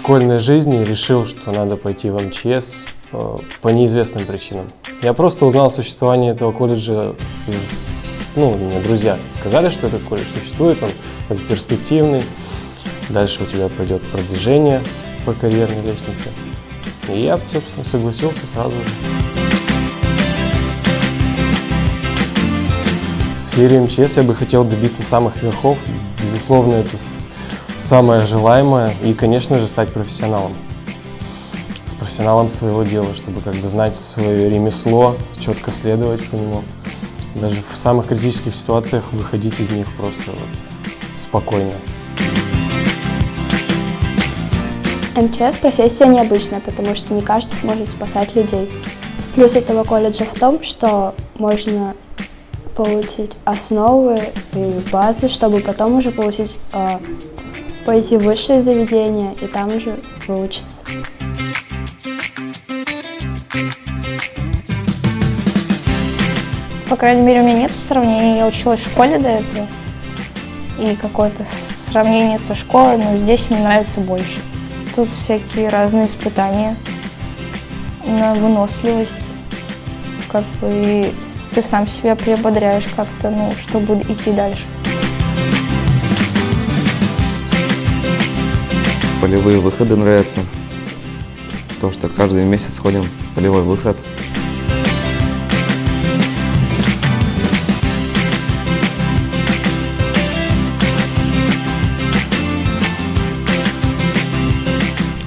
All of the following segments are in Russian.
школьной жизни решил, что надо пойти в МЧС по неизвестным причинам. Я просто узнал о существовании этого колледжа, мне друзья сказали, что этот колледж существует, он как перспективный, дальше у тебя пойдет продвижение по карьерной лестнице. И я, собственно, согласился сразу же. В сфере МЧС я бы хотел добиться самых верхов. Безусловно, это самое желаемое. И, конечно же, стать профессионалом. Профессионалом своего дела, чтобы знать свое ремесло, четко следовать по нему. Даже в самых критических ситуациях выходить из них просто спокойно. МЧС – профессия необычная, потому что не каждый сможет спасать людей. Плюс этого колледжа в том, что можно получить основы и базы, чтобы потом уже пойти в высшее заведение и там уже выучиться. По крайней мере, у меня нет сравнения. Я училась в школе до этого. И какое-то сравнение со школой, но здесь мне нравится больше. Тут всякие разные испытания на выносливость. И ты сам себя приободряешь как-то, чтобы идти дальше. Полевые выходы нравятся. То, что каждый месяц ходим в полевой выход.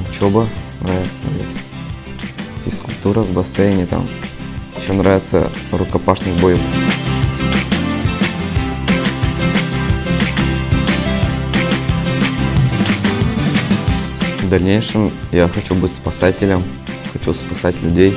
Учеба нравится, физкультура в бассейне, там еще нравится рукопашный бой. В дальнейшем я хочу быть спасателем, хочу спасать людей.